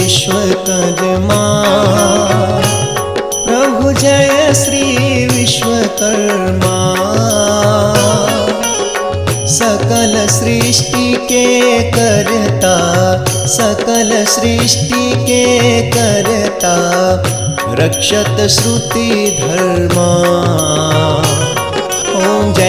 विश्वकर्मा। प्रभु जय श्री विश्वकर्मा। सकल सृष्टि के करता, सकल सृष्टि के करता, रक्षत श्रुति धर्मा।